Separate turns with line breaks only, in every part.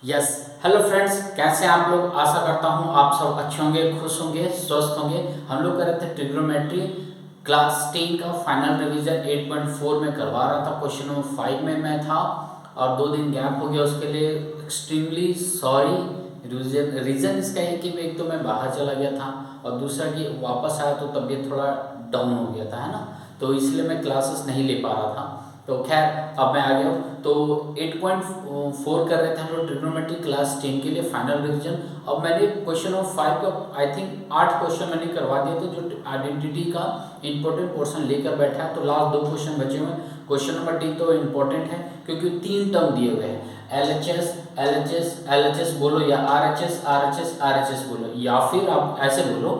Yes. Hello friends, कैसे हैं आप लोग। आशा करता हूं आप सब अच्छे होंगे, खुश होंगे, स्वस्थ होंगे। हम लोग कर रहे थे ट्रिग्नोमेट्री क्लास 10 का फाइनल रिवीजन 8.4 में करवा रहा था। क्वेश्चन नंबर 5 में मैं था और 2 दिन गैप हो गया, उसके लिए एक्सट्रीमली सॉरी। रीज़न इसका है कि एक तो मैं बाहर चला गया था और दूसरा कि वापस आया तो तबीयत थोड़ा डाउन हो गया था, है ना। तो इसलिए मैं क्लासेस नहीं ले पा रहा था। तो खैर अब मैं आ गया हूँ। तो 8.4 कर रहे थे हम लोग ट्रिग्नोमेट्री क्लास 10 के लिए फाइनल रिवीजन। अब मैंने क्वेश्चन नंबर 5 का आई थिंक 8 क्वेश्चन मैंने करवा दिए थे, जो आइडेंटिटी का इंपॉर्टेंट पोर्शन लेकर बैठा है। तो लास्ट 2 क्वेश्चन बचे हुए हैं। क्वेश्चन नंबर 10 तो इम्पोर्टेंट है क्योंकि 3 टर्म दिए हुए हैं, एल एच एस बोलो या आर एच एस बोलो, या फिर आप ऐसे बोलो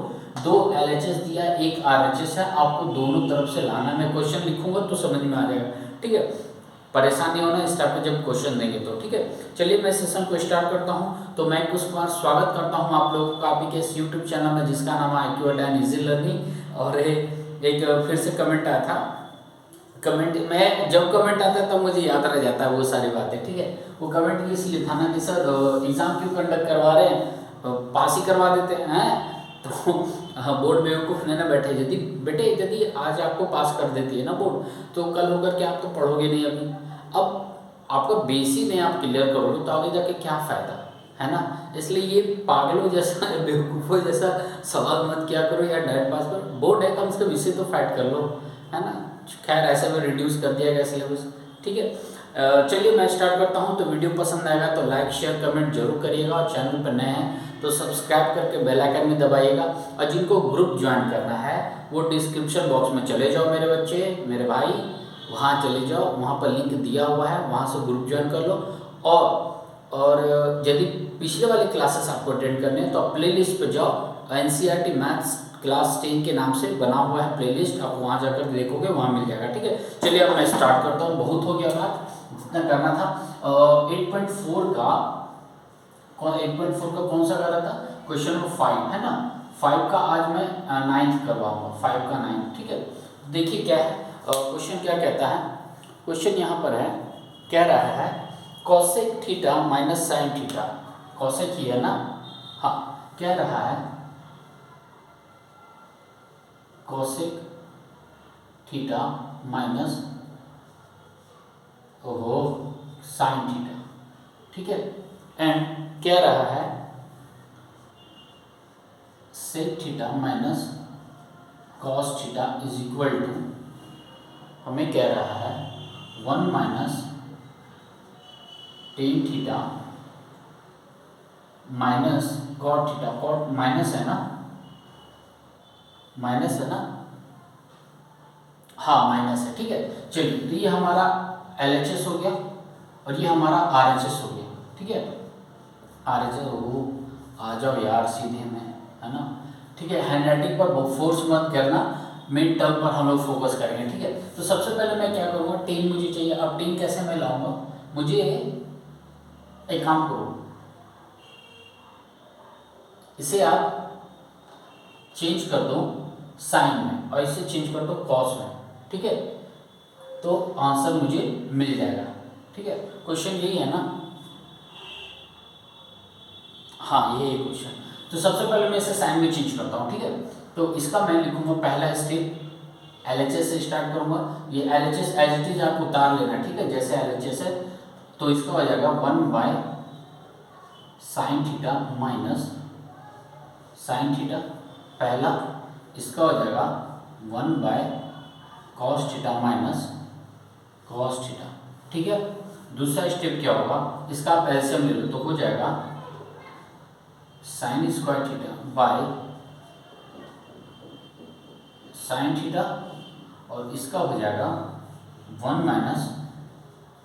2 LHS दिया, 1 RHS है, आपको दोनों तरफ से लाना। मैं क्वेश्चन लिखूंगा तो समझ में आ जाएगा, ठीक है। परेशान नहीं होना इस टाइप के जब क्वेश्चन देंगे तो, ठीक है। चलिए मैं सेशन को स्टार्ट करता हूं। तो मैं कुछ बार स्वागत करता हूं आप लोगों का आपके इस यूट्यूब चैनल में जिसका नाम है IQ एंड इजी लर्निंग। और एक फिर से कमेंट आया था। कमेंट में जब कमेंट आता है तब मुझे याद रह जाता है वो सारी बातें, ठीक है। वो कमेंट इसलिए था ना कि सर एग्ज़ाम क्यों कंडक्ट करवा रहे हैं, पास ही करवा देते हैं। तो बोर्ड बेवकूफ़ नहीं ना बैठे। यदि बेटे यदि आज आपको पास कर देती है ना बोर्ड, तो कल होकर के आप तो पढ़ोगे नहीं अभी। अब आपका बेस ही नहीं आप क्लियर करोगे तो आगे जाके क्या फ़ायदा, है ना। इसलिए ये पागलों जैसा बेवकूफ़ों जैसा सवाल मत किया करो या डायरेक्ट पास करो। बोर्ड है, कम से कम इसे तो फाइट कर लो, है ना। खैर ऐसे में रिड्यूस कर दिया गया सिलेबस, ठीक है। चलिए मैं स्टार्ट करता हूँ। तो वीडियो पसंद आएगा तो लाइक शेयर कमेंट जरूर करिएगा, और चैनल पर नए हैं तो सब्सक्राइब करके बेल आइकन में दबाइएगा। और जिनको ग्रुप ज्वाइन करना है वो डिस्क्रिप्शन बॉक्स में चले जाओ मेरे बच्चे, मेरे भाई, वहाँ चले जाओ, वहाँ पर लिंक दिया हुआ है, वहाँ से ग्रुप ज्वाइन कर लो। और यदि पिछले वाले क्लासेस आपको अटेंड करने हैं तो आप प्ले लिस्ट पर जाओ, NCERT मैथ्स क्लास 10 के नाम से बना हुआ है प्लेलिस्ट, आप वहाँ जाकर देखोगे, वहाँ मिल जाएगा, ठीक है। चलिए अब मैं स्टार्ट करता हूँ, बहुत हो गया बात, जितना करना था। 8.4 का 8.4 का कौन सा कर रहा था, क्वेश्चन नंबर 5 है ना। 5 का आज मैं 9th करवाऊंगा, 5 का 9th, ठीक है। देखिए क्या है क्वेश्चन, क्या कहता है क्वेश्चन यहाँ पर है, कह रहा है cosec theta minus sine theta, cosec ही है ना, हाँ। कह रहा है cosec theta minus sine theta, ठीक है। एंड कह रहा है sec theta minus cos theta is equal to, हमें कह रहा है 1 minus tan theta minus cot theta, cot minus है ना, माइनस है ना, हाँ माइनस है, ठीक है। चलिए तो ये हमारा LHS हो गया और ये हमारा RHS हो गया, ठीक है। RHS हो, आ जाओ यार सीधे में, है ना, ठीक है। हैंडराइटिंग पर फोर्स मत करना, मिड टर्म पर हम लोग फोकस करेंगे, ठीक है। तो सबसे पहले मैं क्या करूँगा, 10 मुझे चाहिए। अब 10 कैसे मैं लाऊंगा, मुझे एक काम करो, इसे आप चेंज कर दो साइन में और इसे चेंज कर दो कॉस में, ठीक है। तो आंसर मुझे मिल जाएगा, ठीक है। क्वेश्चन यही है ना, हाँ यही क्वेश्चन। तो सबसे पहले मैं इसे साइन में चेंज करता हूँ, ठीक है। तो इसका मैं लिखूंगा पहला स्टेप LHS से स्टार्ट करूंगा। ये LHS एज इट इज आप उतार लेना, ठीक है, जैसे LHS है। तो इसका हो जाएगा 1 bye sine theta minus sine theta पहला, इसका हो जाएगा 1 by cos theta minus cos theta, ठीक है। दूसरा स्टेप क्या होगा, इसका आप एलसीएम ले लो तो हो जाएगा sine square theta by sine theta, और इसका हो जाएगा 1 minus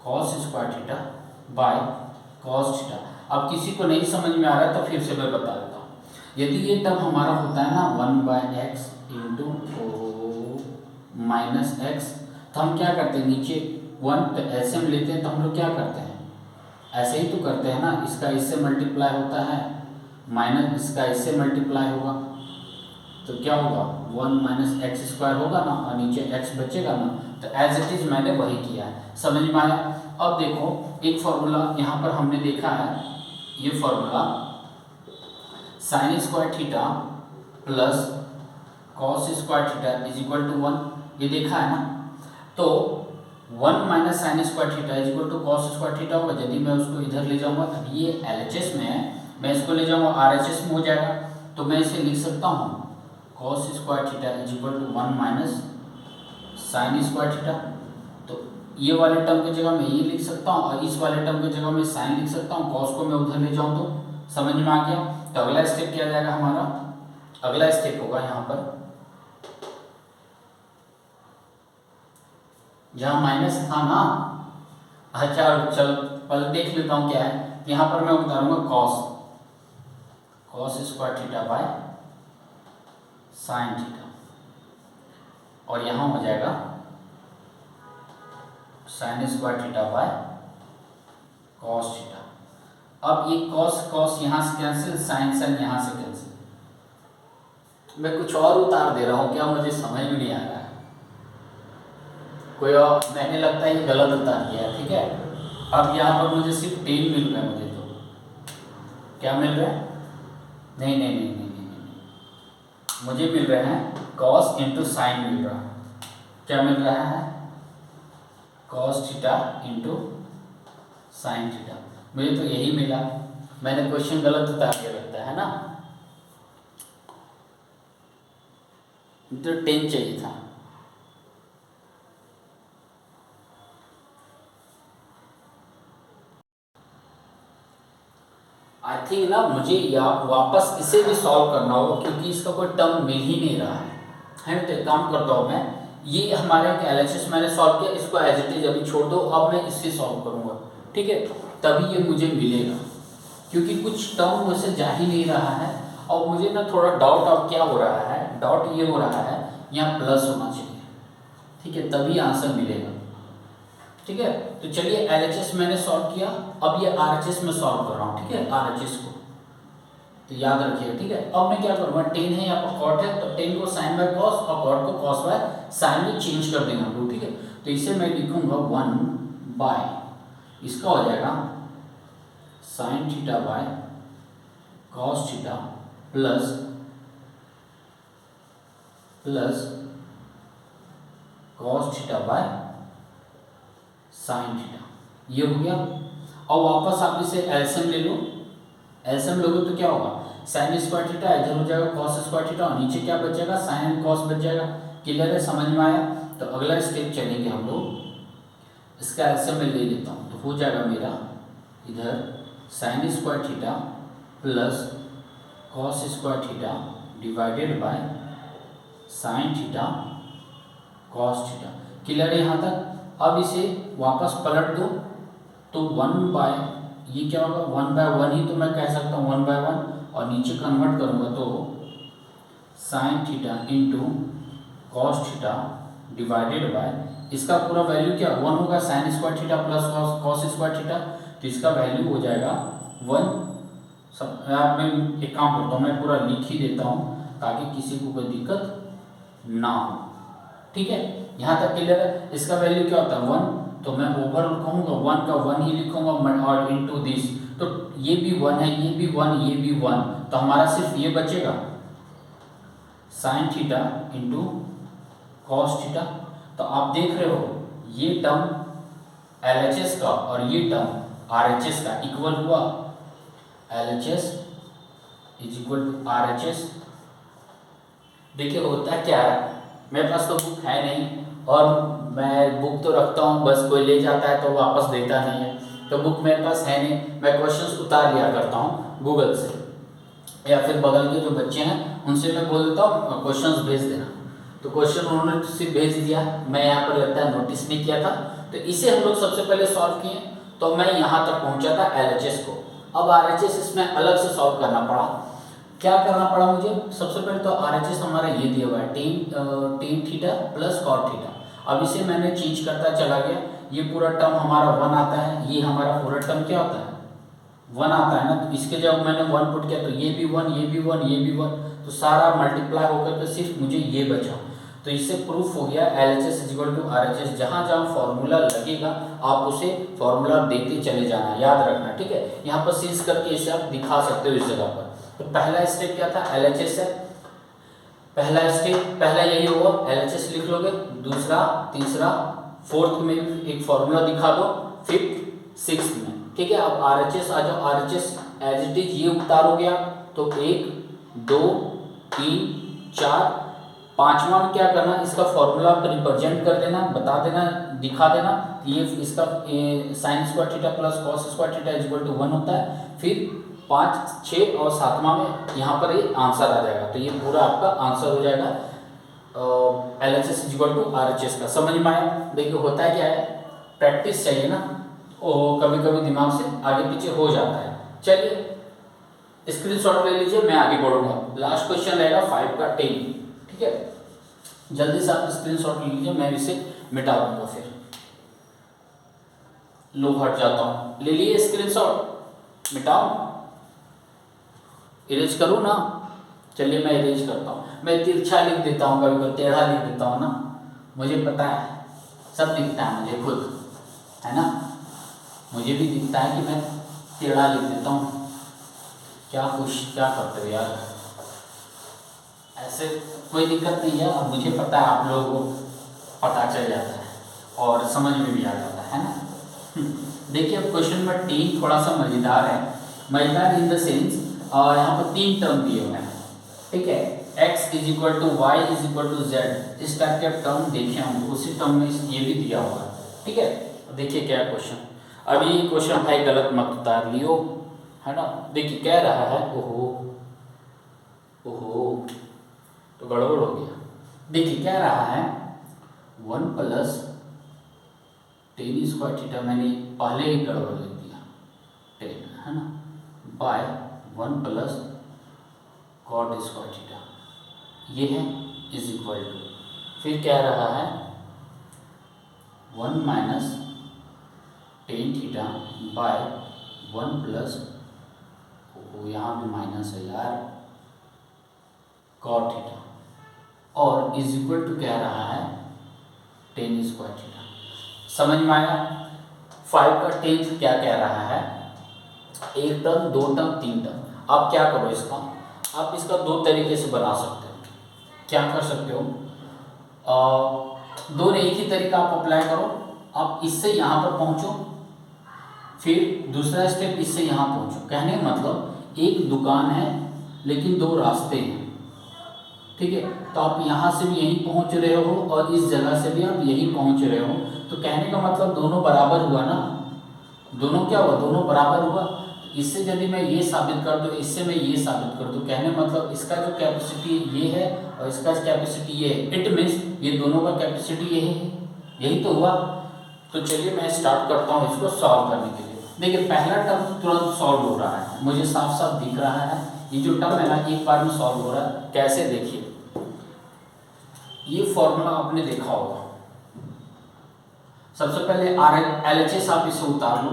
cos square theta by cos theta. अब किसी को नहीं समझ में आ रहा है तो फिर से मैं बता देता हूँ। यदि ये टर्म हमारा होता है ना 1 by x into minus x, तो हम क्या करते हैं, नीचे 1 तो ऐसे में लेते हैं, तो हम लोग क्या करते हैं, ऐसे ही तो करते हैं ना, इसका इससे मल्टीप्लाई होता है, माइनस इसका इससे मल्टीप्लाई होगा, तो क्या होगा 1 माइनस एक्स स्क्वायर होगा ना, और नीचे एक्स बचेगा ना। तो एज इट इज मैंने वही किया है, समझ में आया। अब देखो एक फॉर्मूला यहाँ पर हमने देखा है ये formula sine square theta plus cos square theta is equal to 1, ये देखा है ना। तो 1 minus sine square theta is equal to cos square theta होगा। यदि मैं उसको इधर ले जाऊंगा, अब ये LHS में है, मैं इसको ले जाऊंगा RHS में हो जाएगा। तो मैं इसे लिख सकता हूँ cos square theta is equal to 1 minus sine square theta. तो ये वाले टर्म की जगह मैं ये लिख सकता हूँ और इस वाले टर्म की जगह मैं साइन लिख सकता हूँ। कॉस को मैं उधर ले जाऊँ तो समझ में आ गया। तो अगला स्टेप क्या जाएगा हमारा, अगला स्टेप होगा यहाँ पर जहाँ माइनस था ना। अच्छा चल पहले देख लेता हूँ क्या है। यहाँ पर मैं उतारूंगा cos square theta by sine theta, और यहाँ हो जाएगा sine square theta by cos theta. अब ये कॉस यहाँ से कैंसिल, साइन यहाँ से कैंसिल। मैं कुछ और उतार दे रहा हूँ क्या, मुझे समझ में नहीं आ रहा है। कोई और, मैंने लगता है ये गलत उतार दिया है, ठीक है। अब यहाँ पर मुझे सिर्फ 10 मिल रहा है। मुझे तो क्या मिल रहा है, नहीं नहीं नहीं नहीं नहीं, नहीं। मुझे मिल रहे हैं कॉस इंटू साइन मिल रहा है। क्या मिल रहा है, cos theta into sine theta. मुझे तो यही मिला, मैंने क्वेश्चन गलत उतार के लगता है ना। तो 10 चाहिए था। आई थिंक ना मुझे या वापस इसे भी सॉल्व करना होगा, क्योंकि इसका कोई टर्म मिल ही नहीं रहा है। तो एक काम करता हूँ मैं, ये हमारे LHS मैंने सॉल्व किया, इसको एज इट इज अभी छोड़ दो। अब मैं इससे सॉल्व करूँगा, ठीक है, तभी ये मुझे मिलेगा, क्योंकि कुछ टर्म मुझसे जा ही नहीं रहा है। और मुझे ना थोड़ा डाउट अब क्या हो रहा है, डाउट ये हो रहा है यहाँ प्लस होना चाहिए, ठीक है, तभी आंसर मिलेगा, ठीक है। तो चलिए LHS मैंने सॉल्व किया, अब ये RHS में सॉल्व कर रहा हूँ, ठीक है, RHS को तो याद रखिए, ठीक है। अब मैं क्या करूँगा, 10 है यहाँ पर कॉट है, तो 10 को साइन बाय कॉस और कॉट को कॉस बाय साइन में चेंज कर देंगे हम लोग, ठीक है। तो इसे मैं लिखूंगा 1 बाय, इसका हो जाएगा sign theta by cos theta plus cos theta by sine theta, ये हो गया। और वापस आप इसे एलसीएम ले लो, एलसीएम लोगे तो क्या होगा, साइन स्क्वायर थीटा इधर हो जाएगा कॉस स्क्वायर थीटा, और नीचे क्या बच जाएगा, साइन एंड कॉस बच जाएगा। क्लियर है, समझ में आया। तो अगला स्टेप चलेंगे हम लोग, इसका एलसीएम में ले लेता हूँ, तो हो जाएगा मेरा इधर sign square theta plus cos square theta divided by sine theta cos theta. Clear है यहाँ तक। अब इसे वापस पलट दो, तो 1 बाय, ये क्या होगा 1 बाय 1 ही तो मैं कह सकता हूँ 1 बाय 1, और नीचे कन्वर्ट करूँगा तो sine theta into cos theta divided by, इसका पूरा वैल्यू क्या 1 होगा, sign square theta plus cos square theta, तो इसका वैल्यू हो जाएगा 1। सब मैं एक काम करता हूँ, मैं पूरा लिख ही देता हूँ ताकि किसी को कोई दिक्कत ना हो, ठीक है। यहाँ तक क्लियर है। इसका वैल्यू क्या होता है 1, तो मैं ओवर कहूँगा 1 का 1 ही लिखूंगा, और इनटू दिस, तो ये भी 1 है, ये भी 1, ये भी 1, तो हमारा सिर्फ ये बचेगा sine theta into cos theta. तो आप देख रहे हो ये टर्म LHS का और ये टर्म RHS का इक्वल हुआ, LHS is equal to RHS। देखिए होता क्या है, मेरे पास तो बुक है नहीं, और मैं बुक तो रखता हूँ, बस कोई ले जाता है तो वापस देता नहीं है, तो बुक मेरे पास है नहीं। मैं क्वेश्चंस उतार लिया करता हूँ गूगल से, या फिर बगल के जो बच्चे हैं उनसे मैं बोल देता हूँ क्वेश्चंस भेज देना, तो क्वेश्चन उन्होंने सिर्फ भेज दिया, मैं यहाँ पर लगता है नोटिस नहीं किया था। तो इसे हम लोग सबसे पहले सॉल्व किए, तो मैं यहाँ तक पहुँचा था LHS को। अब RHS इसमें अलग से सॉल्व करना पड़ा। क्या करना पड़ा मुझे, सबसे पहले तो RHS हमारा ये दिया हुआ है tan theta plus cot theta. अब इसे मैंने चेंज करता चला गया, ये पूरा टर्म हमारा 1 आता है, ये हमारा पूरा टर्म क्या होता है 1 आता है ना, तो इसके जब मैंने 1 पुट किया तो ये भी 1, ये भी 1, ये भी 1, तो सारा मल्टीप्लाई होकर के सिर्फ मुझे ये बचा। तो तो इससे प्रूफ हो गया LHS इक्वल टू RHS। जहाँ जहाँ फॉर्मूला लगेगा आप उसे फॉर्मूला देते चले जाना, याद रखना, ठीक है। यहाँ पर सीज करके इसे आप दिखा सकते हो इस जगह पर। तो पहला स्टेप क्या था, LHS है पहला स्टेप, पहला यही होगा, LHS लिख लोगे, दूसरा तीसरा फोर्थ में एक फॉर्मूला दिखा दो, फिफ्थ सिक्स्थ में, ठीक है। अब RHS आ जाओ, RHS एज इट इज ये उतारोगे आप, तो 1 2 3 4 पांचवा में क्या करना, इसका फॉर्मूला आप रिप्रेजेंट कर देना, बता देना, दिखा देना, ये इसका sine square theta plus cos square theta equal to 1 होता है। फिर 5 6 और 7वां में यहाँ पर ये आंसर आ जाएगा, तो ये पूरा आपका आंसर हो जाएगा LHS इक्वल टू RHS का। समझ में आया? देखिए होता है क्या है, प्रैक्टिस चाहिए ना, कभी कभी दिमाग से आगे पीछे हो जाता है। चलिए स्क्रीनशॉट ले लीजिए, मैं आगे बढ़ूंगा। लास्ट क्वेश्चन रहेगा 5 का 10, ठीक है। जल्दी से आप स्क्रीनशॉट ले लीजिए, मैं इसे मिटा दूंगा, फिर लो हट जाता हूँ। ले लिए स्क्रीनशॉट, मिटाऊं, इरेज करूँ ना? चलिए मैं इरेज करता हूँ। मैं तिरछा लिख देता हूँ, कभी कभी टेढ़ा लिख देता हूँ ना, मुझे पता है, सब दिखता है मुझे खुद, है ना, मुझे भी दिखता है कि मैं टेढ़ा लिख देता हूँ। क्या करते हो यार, ऐसे कोई दिक्कत नहीं है, अब मुझे पता है, आप लोगों को पता चल जाता है और समझ में भी आ जाता है ना। देखिए अब क्वेश्चन नंबर 3 थोड़ा सा मजेदार है, मजेदार इन द सेंस यहाँ पर 3 टर्म दिए हुए हैं, ठीक है। x is equal to y is equal to z, इस टाइप के टर्म देखे होंगे, उसी टर्म में ये भी दिया हुआ है, ठीक है। देखिए क्या क्वेश्चन, अभी क्वेश्चन भाई गलत मत उतार लियो, है ना। देखिए कह रहा है, ओहो तो गड़बड़ हो गया। देखिए क्या रहा है, 1 प्लस टेन स्क्वायर थीटा, मैंने पहले ही गड़बड़ लिख दिया 10, है ना, by 1 plus cot square theta, ये है इज इक्वल टू, फिर क्या रहा है 1 minus tan theta by 1 plus, यहाँ भी माइनस है यार, कॉट थीटा, और इज इक्वल टू कह रहा है 10 स्क्वायर थीटा। समझ में आया? 5 का 10 क्या कह रहा है, 1 टर्म 2 टर्म 3 टर्म। आप क्या करो, इसका आप इसका 2 तरीके से बना सकते हो। क्या कर सकते हो, दोनों एक ही तरीका आप अप्लाई करो। आप इससे यहाँ पर पहुँचो, फिर दूसरा स्टेप इससे यहाँ पहुँचो। कहने का मतलब एक दुकान है लेकिन 2 रास्ते हैं, ठीक है। तो आप यहाँ से भी यहीं पहुँच रहे हो और इस जगह से भी आप यहीं पहुँच रहे हो, तो कहने का मतलब दोनों बराबर हुआ ना, दोनों क्या हुआ, दोनों बराबर हुआ। इससे यदि मैं ये साबित कर दूँ, इससे मैं ये साबित कर दूँ, कहने मतलब इसका जो कैपेसिटी ये है और इसका कैपेसिटी ये है, इट मीन्स ये दोनों का कैपेसिटी यही है, यही तो हुआ। तो चलिए मैं स्टार्ट करता हूँ इसको सॉल्व करने के लिए। देखिए पहला टर्म तुरंत सॉल्व हो रहा है, मुझे साफ साफ दिख रहा है, ये जो टर्म है ना एक बार में सॉल्व हो रहा है। कैसे, देखिए ये फॉर्मूला आपने देखा होगा, सबसे पहले LHS आप इसे उतार लो,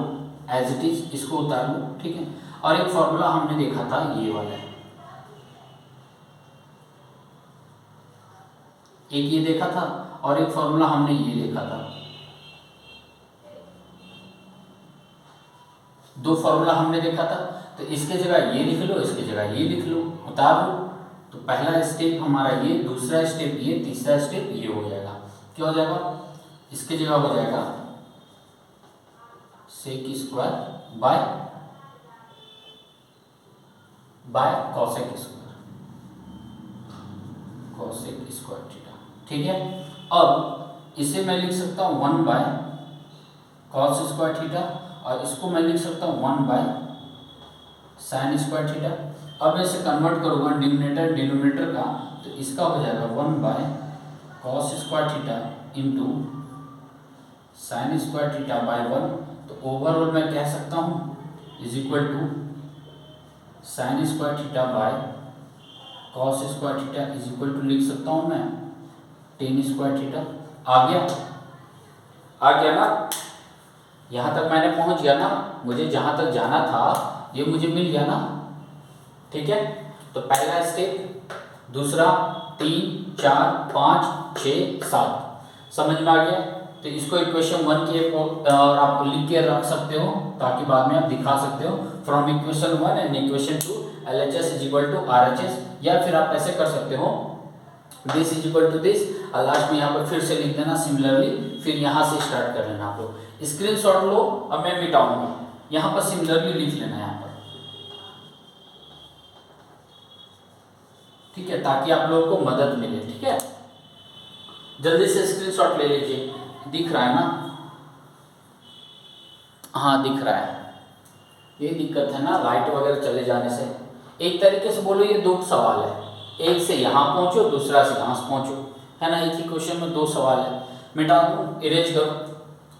एज इट इज इसको उतार लो, ठीक है। और एक फॉर्मूला हमने देखा था ये वाला, एक ये देखा था और एक फॉर्मूला हमने ये देखा था, 2 फॉर्मूला हमने देखा था। तो इसके जगह ये लिख लो, इसके जगह ये लिख लो, उतार लो। तो पहला स्टेप हमारा ये, दूसरा स्टेप ये, तीसरा स्टेप ये हो जाएगा। क्या हो जाएगा, इसके जगह हो जाएगा sec square by cosec square theta, ठीक है। अब इसे मैं लिख सकता हूँ 1 बाय कॉस स्क्वायर थीटा, और इसको मैं लिख सकता हूँ 1 बाय साइन स्क्वायर थीटा। अब मैं इसे कन्वर्ट करूँगा डिनोमिनेटर डिनोमिनेटर का, तो इसका हो जाएगा 1 by cos square theta into sine square theta by 1। तो ओवरऑल मैं कह सकता हूँ is equal to sine square theta by cos square theta is equal to लिख सकता हूँ मैं टेन स्क्वायर थीटा। आ गया ना, यहाँ तक मैंने पहुँच गया ना, मुझे जहाँ तक जाना था ये मुझे मिल गया ना, ठीक है। तो पहला स्टेप दूसरा 3, 4, 5, 6, 7। समझ में आ गया? तो इसको इक्वेशन 1 के और आप लिख के रख सकते हो ताकि बाद में आप दिखा सकते हो from equation 1 and equation 2 LHS is equal to RHS, या फिर आप ऐसे कर सकते हो this is equal to this और लास्ट में यहाँ पर फिर से लिख देना सिमिलरली, फिर यहाँ से स्टार्ट कर लेना। आप लोग स्क्रीनशॉट लो, अब मैं मिटाऊंगा, यहाँ पर सिमिलरली लिख लेना यहाँ पर, ठीक है, ताकि आप लोगों को मदद मिले। ठीक है, जल्दी से स्क्रीनशॉट ले लीजिए। दिख रहा है ना? हाँ दिख रहा है। ये दिक्कत है ना लाइट वगैरह चले जाने से। एक तरीके से बोलो ये दो सवाल है, एक से यहाँ पहुँचो, दूसरा से यहाँ से पहुँचो, है ना? एक ही क्वेश्चन में दो सवाल है। मिटा दूँ, इरेज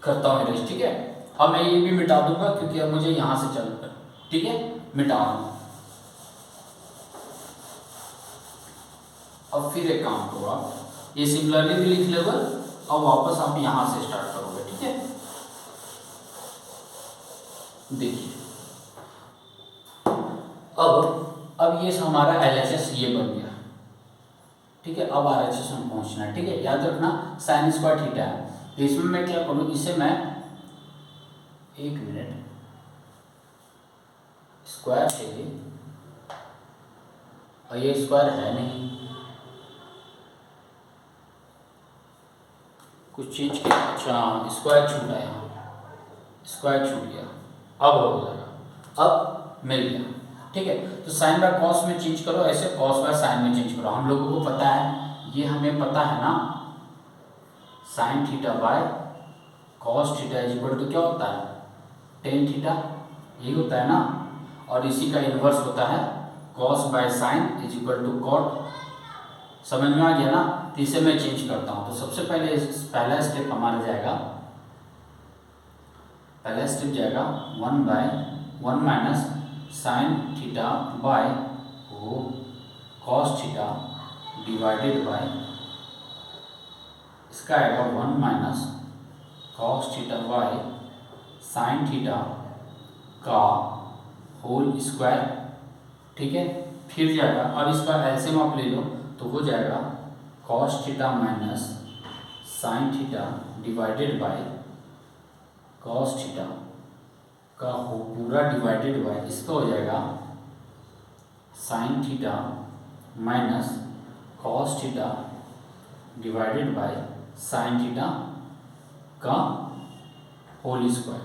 करता हूँ इरेज, ठीक है। अब मैं ये भी मिटा दूंगा क्योंकि अब मुझे यहाँ से चलना, ठीक है, मिटा दूँगा। अब फिर एक काम करो, आप ये सिमिलरली भी लिख लेवल, अब वापस आप यहाँ से स्टार्ट करोगे, ठीक है। देखिए अब ये हमारा LHS ये बन गया, ठीक है। अब RHS में पहुंचना है, ठीक है। याद रखना साइन स्क्वायर थीटा है, तो इसमें मैं क्या करूँ, इसे मैं 1 मिनट स्क्वायर चाहिए और ये स्क्वायर है नहीं, कुछ चीज के, अच्छा स्क्वायर छूटा है, यहाँ स्क्वायर छूट गया, अब हो जाएगा, अब मिल गया, ठीक है। तो साइन बाय कॉस में चेंज करो, ऐसे कॉस बाय साइन में चेंज करो। हम लोगों को पता है, ये हमें पता है ना, sine theta by cos theta is equal to क्या होता है, टेन थीटा, यही होता है ना। और इसी का इन्वर्स होता है cos by sine is equal to cot. समझ में आ गया ना? तो इसे मैं चेंज करता हूँ। तो सबसे पहले पहला स्टेप हमारा जाएगा, पहला स्टेप जाएगा 1/1 minus sine theta by cos theta divided by, इसका आएगा 1 minus cos theta by sine theta का होल स्क्वायर, ठीक है। फिर जाएगा, अब इसका एलसीएम आप ले लो तो हो जाएगा cos theta minus sine theta divided by cos theta का हो पूरा डिवाइडेड बाय, इसका हो जाएगा sine theta minus cos theta divided by sine theta का होल स्क्वायर।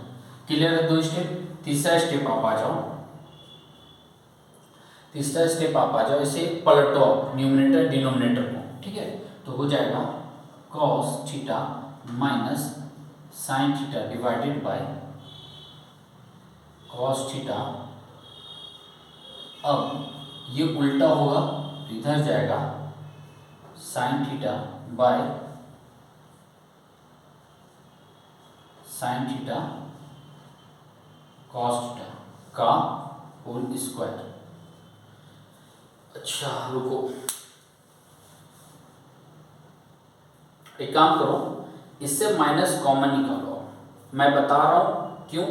क्लियर है? दो स्टेप। तीसरा स्टेप आप आ जाओ, तीसरा स्टेप आप आ जाओ, इसे पलटो न्यूमरेटर डिनोमिनेटर को, ठीक है। तो हो जाएगा cos theta minus sine theta divided by cos theta. अब ये उल्टा होगा तो इधर जाएगा sign theta by sine theta cos theta का होल स्क्वायर। अच्छा रुको, एक काम करो, इससे माइनस कॉमन निकालो। मैं बता रहा हूँ क्यों,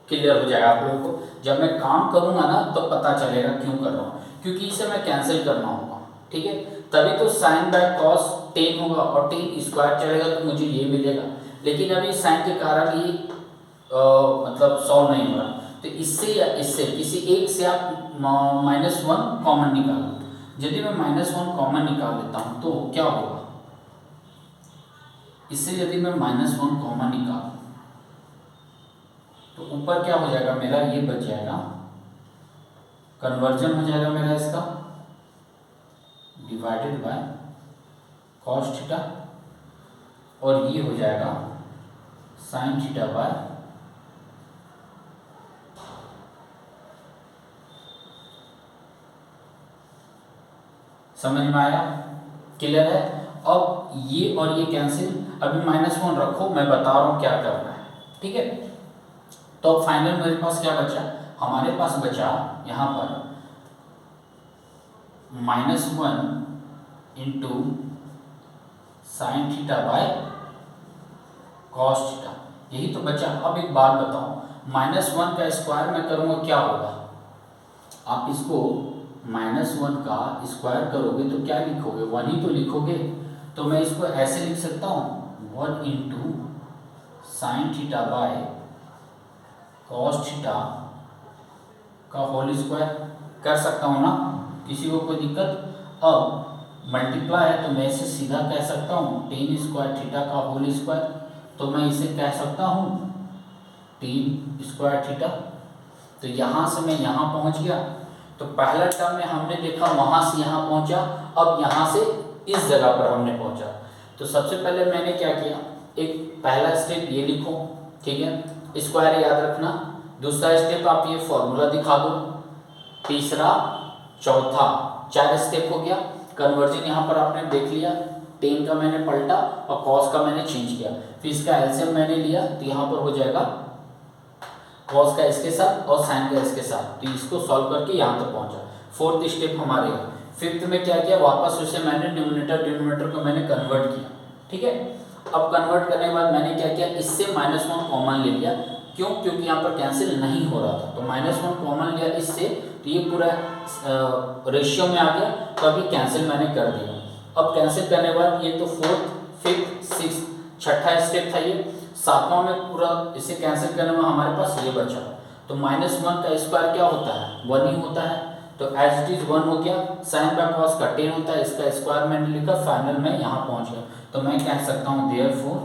क्लियर हो जाएगा आप लोगों को। जब मैं काम करूँगा ना तो पता चलेगा क्यों कर रहा हूँ, क्योंकि इसे मैं कैंसिल करना होगा, ठीक है। तभी तो साइन बाय कॉस 10 होगा और 10 स्क्वायर चलेगा तो मुझे ये मिलेगा। लेकिन अभी साइन के कारण ये मतलब सॉल्व नहीं हो रहा, तो इससे या इससे किसी एक से आप -1 कॉमन निकालो। यदि मैं -1 कॉमन निकाल लेता हूँ तो क्या होगा, इससे यदि मैं -1 कॉमन निकालूं तो ऊपर क्या हो जाएगा मेरा, ये बच जाएगा, कन्वर्जन हो जाएगा मेरा इसका डिवाइडेड बाय कॉस थीटा, और ये हो जाएगा साइन थीटा बाय समझ में आया? क्लियर है? अब ये और ये कैंसिल, अभी -1 रखो, मैं बता रहा हूं क्या करना है, ठीक है। तो फाइनल मेरे पास क्या बचा, हमारे पास बचा यहां पर -1 into sine theta by cos theta, यही तो बचा। अब एक बात बताओ, -1 का स्क्वायर मैं करूंगा क्या होगा, आप इसको -1 का स्क्वायर करोगे तो क्या लिखोगे, 1 ही तो लिखोगे। तो मैं इसको ऐसे लिख सकता हूँ 1 into sine theta by cos theta का होल स्क्वायर कर सकता हूँ ना, किसी को कोई दिक्कत। अब मल्टीप्लाई है तो मैं इसे सीधा कह सकता हूँ टेन स्क्वायर थीटा का होल स्क्वायर, तो मैं इसे कह सकता हूँ टेन स्क्वायर थीटा। तो यहाँ से मैं यहाँ पहुँच गया। तो पहला टर्म में हमने देखा वहाँ से यहाँ पहुँचा, अब यहाँ से इस जगह पर हमने पहुँचा। तो सबसे पहले मैंने क्या किया, एक पहला स्टेप ये लिखो, ठीक है, स्क्वायर याद रखना। दूसरा स्टेप आप ये फॉर्मूला दिखा दो, तीसरा चौथा, 4 स्टेप हो गया। कन्वर्जन यहाँ पर आपने देख लिया, टेन का मैंने पलटा और कॉस का मैंने चेंज किया, फिर इसका एलसीएम मैंने लिया तो यहाँ पर हो जाएगा कॉस का इसके साथ और साइन का इसके साथ, तो इसको सॉल्व करके यहाँ तक पहुँचा। फोर्थ स्टेप हमारे। फिफ्थ में क्या किया, वापस उसे मैंने न्यूमरेटर डिनोमिनेटर को मैंने कन्वर्ट किया, ठीक है। अब कन्वर्ट करने के बाद मैंने क्या किया, इससे -1 कॉमन ले लिया, क्यों, क्योंकि यहाँ पर कैंसिल नहीं हो रहा था, तो -1 कॉमन लिया इससे, तो ये पूरा रेशियो में आ गया, तो अभी कैंसिल मैंने कर दिया। अब कैंसिल करने के बाद ये तो फोर्थ, फिफ्थ, सिक्स, छठा स्टेप था ये। सातवां में पूरा इसे कैंसिल करने में हमारे पास ये बचा, तो -1 का स्क्वायर क्या होता है, 1 ही होता है, तो एज इट इज 1 हो गया। साइन बाय कॉस का 10 होता है, इसका स्क्वायर मैंने लिखा, फाइनल में यहाँ पहुँच गया। तो मैं कह सकता हूँ therefore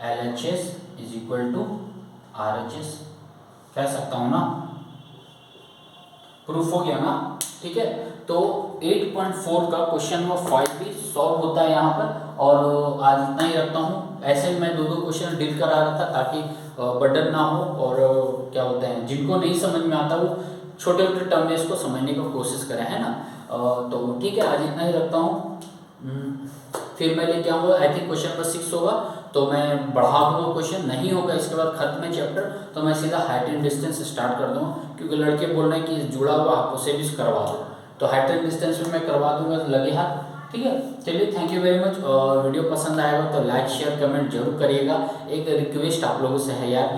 LHS is equal to RHS, कह सकता हूँ ना, प्रूफ हो गया ना, ठीक है। तो 8.4 का क्वेश्चन नंबर 5 भी सॉल्व होता है यहाँ पर। और आज इतना ही रखता हूँ, ऐसे में 2 क्वेश्चन डील करा रहा था ताकि बर्डन ना हो, और क्या होते हैं जिनको नहीं समझ में आता वो छोटे छोटे टर्म में इसको समझने की कोशिश करें, है ना। तो ठीक है, आज इतना ही रखता हूँ। फिर मैं लेके आऊँगा, आई थिंक क्वेश्चन नंबर 6 होगा, तो मैं बढ़ा दूँगा, क्वेश्चन नहीं होगा इसके बाद खत्म है चैप्टर, तो मैं सीधा हाइट एंड डिस्टेंस स्टार्ट कर दूँगा, क्योंकि लड़के बोल रहे हैं कि जुड़ा हुआ आप उसे भी करवा दो, तो हाइट एंड डिस्टेंस में मैं करवा दूँगा, लगे हाथ, ठीक है। चलिए, thank you very much. Video पसंद आएगा तो लाइक शेयर कमेंट जरूर करिएगा। एक रिक्वेस्ट आप लोगों से है यार,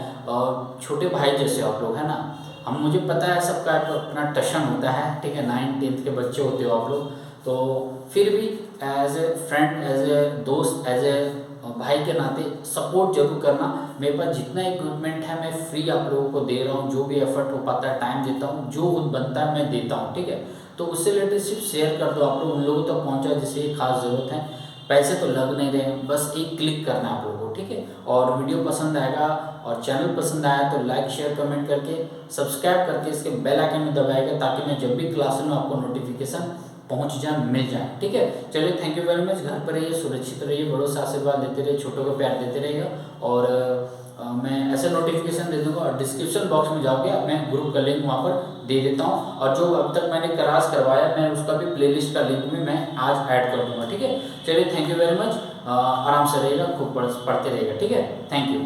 छोटे भाई जैसे आप लोग, है ना, हम मुझे पता है सबका अपना टशन होता है, ठीक है, 9th 10th के बच्चे होते हो आप लोग, तो फिर भी as a friend, as a दोस्त, एज ए भाई के नाते सपोर्ट जरूर करना। मेरे पास जितना इक्विपमेंट है मैं फ्री आप लोगों को दे रहा हूँ, जो भी एफर्ट हो पाता है टाइम देता हूँ, जो बनता है मैं देता हूँ, ठीक है। तो उससे रिलेटेड सिर्फ शेयर कर दो आप लोग, उन लोगों तक पहुँचा जिसे खास ज़रूरत है। पैसे तो लग नहीं रहे, बस एक क्लिक करना है आप लोगों को, ठीक है। और वीडियो पसंद आएगा और चैनल पसंद आया तो लाइक शेयर कमेंट करके सब्सक्राइब करके इसके बेल आइकन में दबाएगा, ताकि मैं जब भी क्लास में आपको नोटिफिकेशन पहुंच जाए, मिल जाए, ठीक है। चलिए, थैंक यू वेरी मच। घर पर रहिए, सुरक्षित रहिए, बड़ों से आशीर्वाद देते रहिए, छोटों को प्यार देते रहिएगा, और मैं ऐसे नोटिफिकेशन दे दूंगा। और डिस्क्रिप्शन बॉक्स में जाओगे, मैं ग्रुप का लिंक वहाँ पर दे देता हूँ, और जो अब तक मैंने क्लास करवाया मैं उसका भी प्लेलिस्ट का लिंक भी मैं आज ऐड कर दूंगा, ठीक है। चलिए, थैंक यू वेरी मच। आराम से रहिएगा, खूब पढ़ते रहिएगा, ठीक है। Thank you.